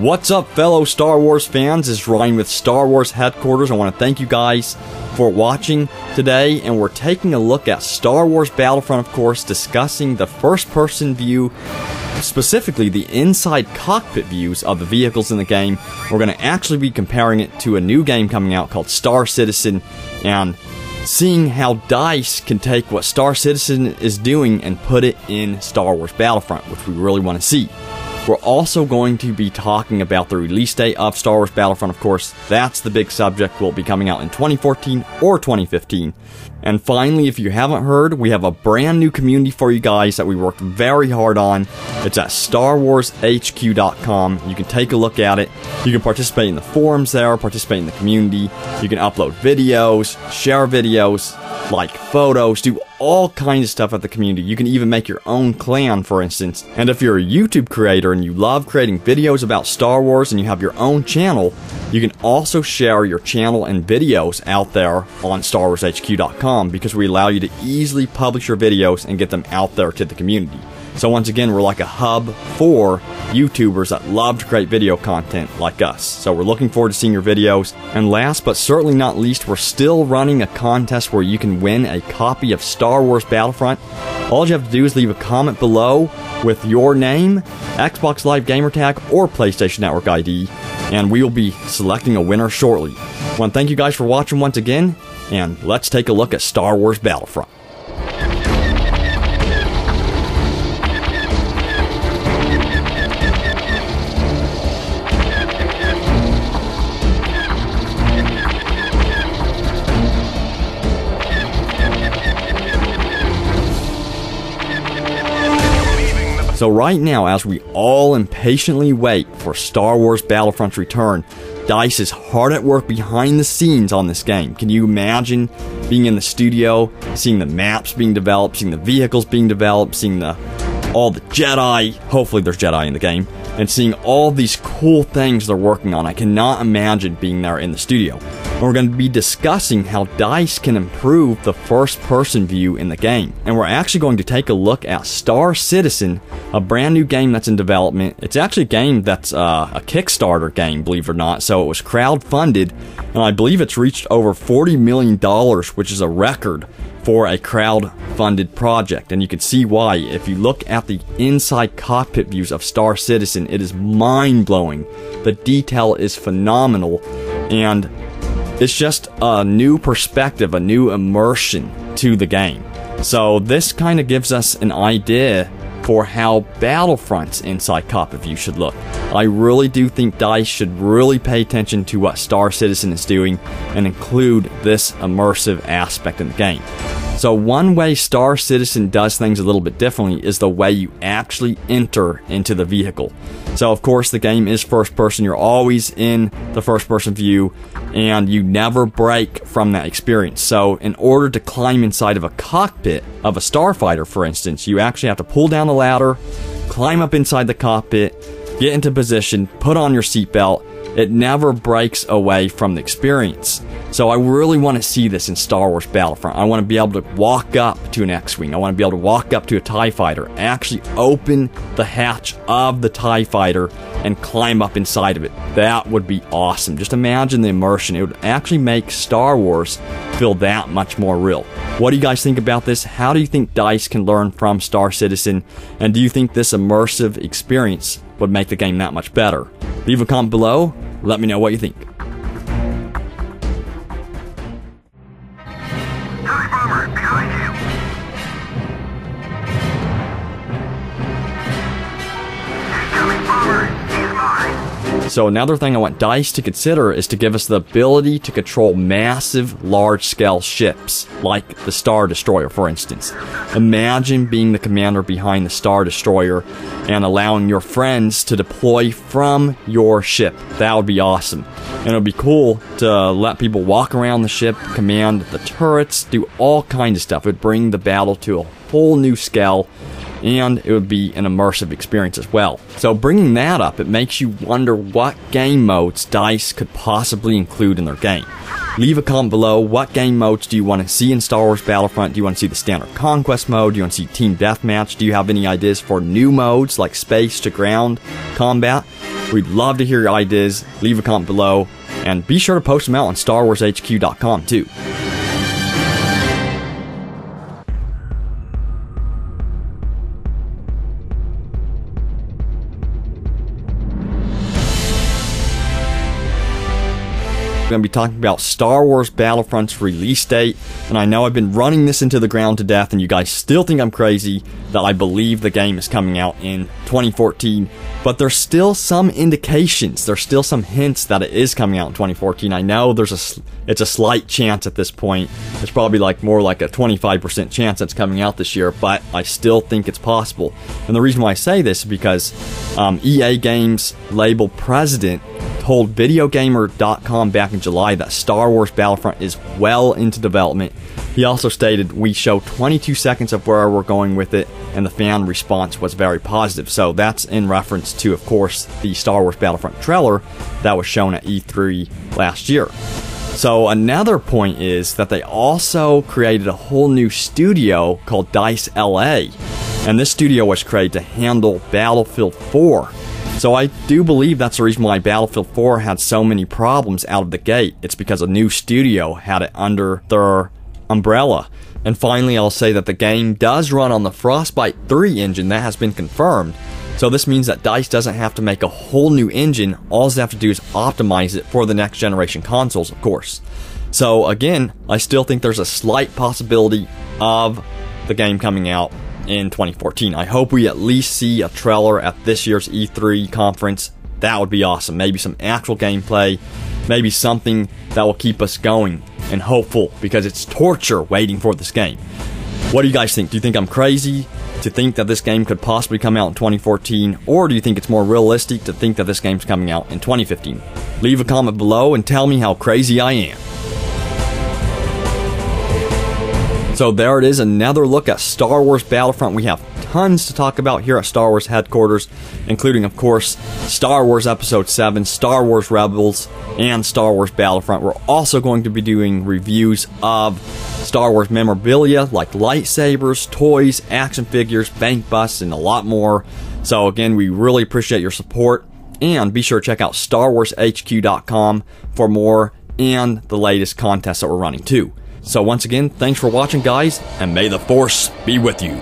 What's up, fellow Star Wars fans? It's Ryan with Star Wars Headquarters. I want to thank you guys for watching today, and we're taking a look at Star Wars Battlefront, of course, discussing the first-person view, specifically the inside cockpit views of the vehicles in the game. We're going to actually be comparing it to a new game coming out called Star Citizen, and seeing how DICE can take what Star Citizen is doing and put it in Star Wars Battlefront, which we really want to see. We're also going to be talking about the release date of Star Wars Battlefront, of course. That's the big subject. Will it be coming out in 2014 or 2015? And finally, if you haven't heard, we have a brand new community for you guys that we worked very hard on. It's at StarWarsHQ.com. You can take a look at it. You can participate in the forums there, participate in the community. You can upload videos, share videos, like photos, do all kinds of stuff at the community. You can even make your own clan, for instance. And if you're a YouTube creator and you love creating videos about Star Wars and you have your own channel, you can also share your channel and videos out there on StarWarsHQ.com, because we allow you to easily publish your videos and get them out there to the community. So once again, we're like a hub for YouTubers that love to create video content like us. So we're looking forward to seeing your videos. And last but certainly not least, we're still running a contest where you can win a copy of Star Wars Battlefront. All you have to do is leave a comment below with your name, Xbox Live gamertag, or PlayStation Network ID, and we will be selecting a winner shortly. I want to thank you guys for watching once again, and let's take a look at Star Wars Battlefront. So right now, as we all impatiently wait for Star Wars Battlefront's return, DICE is hard at work behind the scenes on this game. Can you imagine being in the studio, seeing the maps being developed, seeing the vehicles being developed, seeing all the Jedi, hopefully there's Jedi in the game, and seeing all these cool things they're working on? I cannot imagine being there in the studio. And we're going to be discussing how DICE can improve the first-person view in the game. And we're actually going to take a look at Star Citizen, a brand new game that's in development. It's actually a game that's a Kickstarter game, believe it or not. So it was crowd-funded, and I believe it's reached over $40 million, which is a record for a crowd-funded project. And you can see why. If you look at the inside cockpit views of Star Citizen, it is mind-blowing. The detail is phenomenal, and it's just a new perspective, a new immersion to the game. So this kind of gives us an idea for how Battlefront's inside cockpit view should look. I really do think DICE should really pay attention to what Star Citizen is doing and include this immersive aspect in the game. So one way Star Citizen does things a little bit differently is the way you actually enter into the vehicle. So of course the game is first person, you're always in the first person view, and you never break from that experience. So in order to climb inside of a cockpit of a starfighter, for instance, you actually have to pull down the ladder, climb up inside the cockpit, get into position, put on your seatbelt. It never breaks away from the experience. So I really want to see this in Star Wars Battlefront. I want to be able to walk up to an X-Wing. I want to be able to walk up to a TIE Fighter, actually open the hatch of the TIE Fighter and climb up inside of it. That would be awesome. Just imagine the immersion. It would actually make Star Wars feel that much more real. What do you guys think about this? How do you think DICE can learn from Star Citizen? And do you think this immersive experience would make the game that much better? Leave a comment below. Let me know what you think. So another thing I want DICE to consider is to give us the ability to control massive, large-scale ships, like the Star Destroyer, for instance. Imagine being the commander behind the Star Destroyer and allowing your friends to deploy from your ship. That would be awesome. And it would be cool to let people walk around the ship, command the turrets, do all kinds of stuff. It would bring the battle to a whole new scale. and it would be an immersive experience as well. So bringing that up, it makes you wonder what game modes DICE could possibly include in their game. Leave a comment below. What game modes do you want to see in Star Wars Battlefront? Do you want to see the standard conquest mode? Do you want to see team deathmatch? Do you have any ideas for new modes like space to ground combat? We'd love to hear your ideas. Leave a comment below, and be sure to post them out on StarWarsHQ.com too. We're going to be talking about Star Wars Battlefront's release date, and I know I've been running this into the ground to death, and you guys still think I'm crazy that I believe the game is coming out in 2014, but there's still some indications, there's still some hints that it is coming out in 2014. I know it's a slight chance at this point. It's probably more like a 25% chance that's coming out this year, but I still think it's possible. And the reason why I say this is because EA Games label president told Videogamer.com back in July that Star Wars Battlefront is well into development. He also stated, "We show 22 seconds of where we're going with it, and the fan response was very positive." So that's in reference to, of course, the Star Wars Battlefront trailer that was shown at E3 last year. So another point is that they also created a whole new studio called DICE LA, and this studio was created to handle Battlefield 4. So I do believe that's the reason why Battlefield 4 had so many problems out of the gate. It's because a new studio had it under their umbrella. And finally, I'll say that the game does run on the Frostbite 3 engine. That has been confirmed. So this means that DICE doesn't have to make a whole new engine. All they have to do is optimize it for the next generation consoles, of course. So again, I still think there's a slight possibility of the game coming out in 2014. I hope we at least see a trailer at this year's E3 conference. That would be awesome. Maybe some actual gameplay, maybe something that will keep us going and hopeful, because it's torture waiting for this game. What do you guys think? Do you think I'm crazy to think that this game could possibly come out in 2014, or do you think it's more realistic to think that this game's coming out in 2015? Leave a comment below and tell me how crazy I am. So there it is, another look at Star Wars Battlefront. We have tons to talk about here at Star Wars headquarters, including, of course, Star Wars Episode 7, Star Wars Rebels, and Star Wars Battlefront. We're also going to be doing reviews of Star Wars memorabilia like lightsabers, toys, action figures, bank busts, and a lot more. So again, we really appreciate your support, and be sure to check out StarWarsHQ.com for more and the latest contests that we're running too. So once again, thanks for watching, guys, and may the Force be with you.